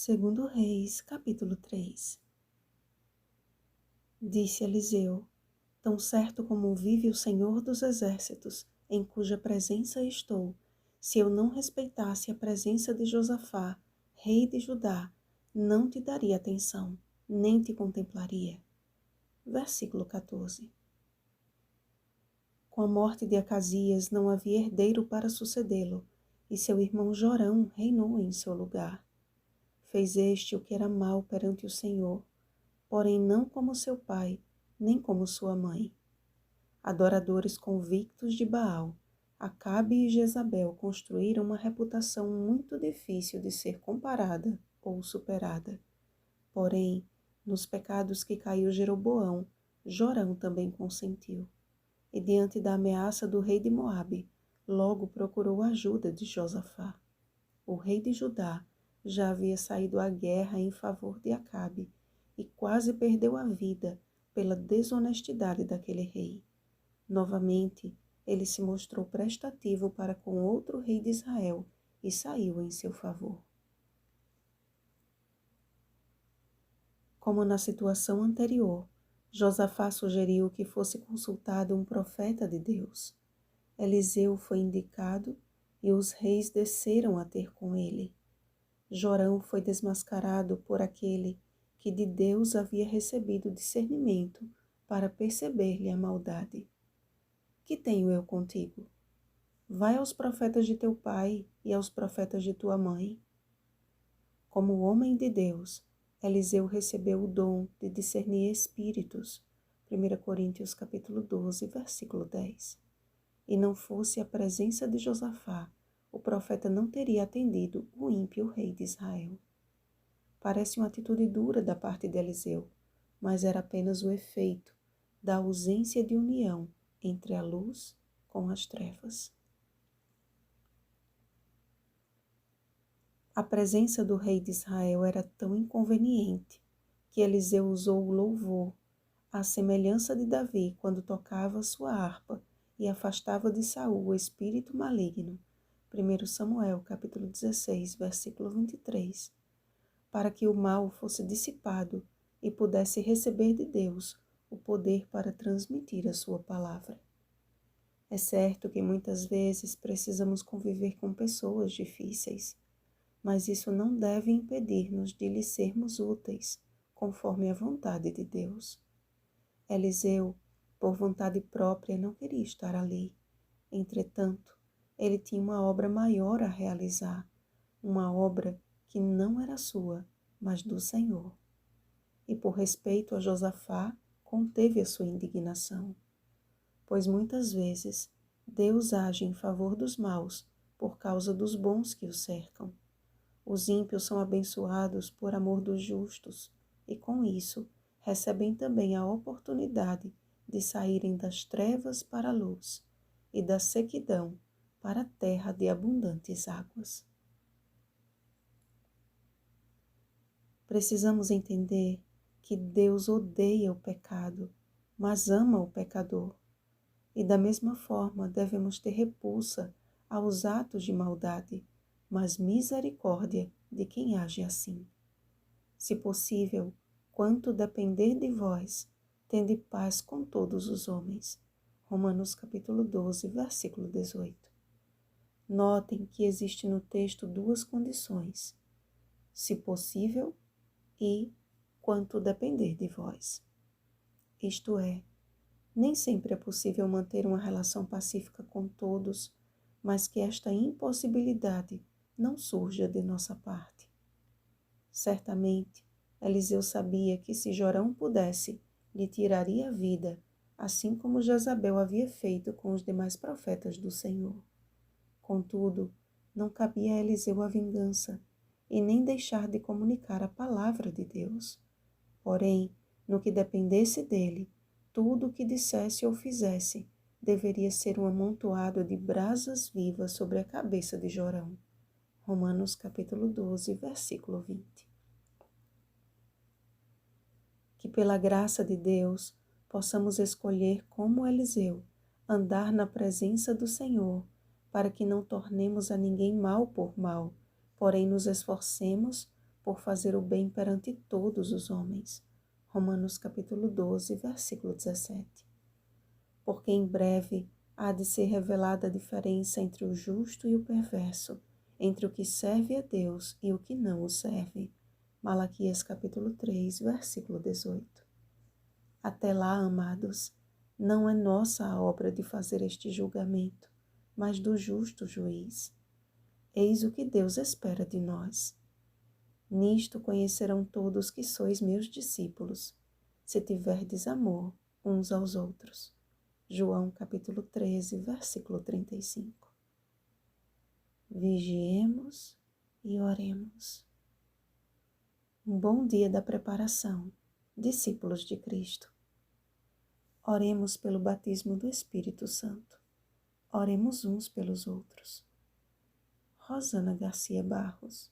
Segundo Reis, capítulo 3. Disse Eliseu: Tão certo como vive o Senhor dos Exércitos, em cuja presença estou, se eu não respeitasse a presença de Josafá, rei de Judá, não te daria atenção, nem te contemplaria. Versículo 14. Com a morte de Acasias não havia herdeiro para sucedê-lo, e seu irmão Jorão reinou em seu lugar. Fez este o que era mal perante o Senhor, porém não como seu pai, nem como sua mãe. Adoradores convictos de Baal, Acabe e Jezabel construíram uma reputação muito difícil de ser comparada ou superada. Porém, nos pecados que caiu Jeroboão, Jorão também consentiu. E diante da ameaça do rei de Moabe, logo procurou a ajuda de Josafá. O rei de Judá já havia saído à guerra em favor de Acabe e quase perdeu a vida pela desonestidade daquele rei. Novamente, ele se mostrou prestativo para com outro rei de Israel e saiu em seu favor. Como na situação anterior, Josafá sugeriu que fosse consultado um profeta de Deus. Eliseu foi indicado e os reis desceram a ter com ele. Jorão foi desmascarado por aquele que de Deus havia recebido discernimento para perceber-lhe a maldade. Que tenho eu contigo? Vai aos profetas de teu pai e aos profetas de tua mãe. Como homem de Deus, Eliseu recebeu o dom de discernir espíritos. 1 Coríntios capítulo 12, versículo 10. E não fosse a presença de Josafá, o profeta não teria atendido o ímpio rei de Israel. Parece uma atitude dura da parte de Eliseu, mas era apenas o efeito da ausência de união entre a luz com as trevas. A presença do rei de Israel era tão inconveniente que Eliseu usou o louvor, à semelhança de Davi quando tocava sua harpa e afastava de Saul o espírito maligno. 1 Samuel capítulo 16, versículo 23. Para que o mal fosse dissipado e pudesse receber de Deus o poder para transmitir a sua palavra. É certo que muitas vezes precisamos conviver com pessoas difíceis, mas isso não deve impedir-nos de lhes sermos úteis, conforme a vontade de Deus. Eliseu, por vontade própria, não queria estar ali. Entretanto, ele tinha uma obra maior a realizar, uma obra que não era sua, mas do Senhor. E por respeito a Josafá, conteve a sua indignação. Pois muitas vezes Deus age em favor dos maus por causa dos bons que o cercam. Os ímpios são abençoados por amor dos justos e com isso recebem também a oportunidade de saírem das trevas para a luz e da sequidão para a terra de abundantes águas. Precisamos entender que Deus odeia o pecado, mas ama o pecador. E da mesma forma devemos ter repulsa aos atos de maldade, mas misericórdia de quem age assim. Se possível, quanto depender de vós, tende paz com todos os homens. Romanos capítulo 12, versículo 18. Notem que existe no texto duas condições: se possível e quanto depender de vós. Isto é, nem sempre é possível manter uma relação pacífica com todos, mas que esta impossibilidade não surja de nossa parte. Certamente, Eliseu sabia que se Jorão pudesse, lhe tiraria a vida, assim como Jezabel havia feito com os demais profetas do Senhor. Contudo, não cabia a Eliseu a vingança, e nem deixar de comunicar a palavra de Deus. Porém, no que dependesse dele, tudo o que dissesse ou fizesse deveria ser um amontoado de brasas vivas sobre a cabeça de Jorão. Romanos capítulo 12, versículo 20. Que pela graça de Deus possamos escolher como Eliseu, andar na presença do Senhor, para que não tornemos a ninguém mal por mal, porém nos esforcemos por fazer o bem perante todos os homens. Romanos capítulo 12, versículo 17. Porque em breve há de ser revelada a diferença entre o justo e o perverso, entre o que serve a Deus e o que não o serve. Malaquias capítulo 3, versículo 18. Até lá, amados, não é nossa a obra de fazer este julgamento, mas do justo juiz. Eis o que Deus espera de nós. Nisto conhecerão todos que sois meus discípulos, se tiverdes amor uns aos outros. João capítulo 13, versículo 35. Vigiemos e oremos. Um bom dia da preparação, discípulos de Cristo. Oremos pelo batismo do Espírito Santo. Oremos uns pelos outros. Rosana Garcia Barros.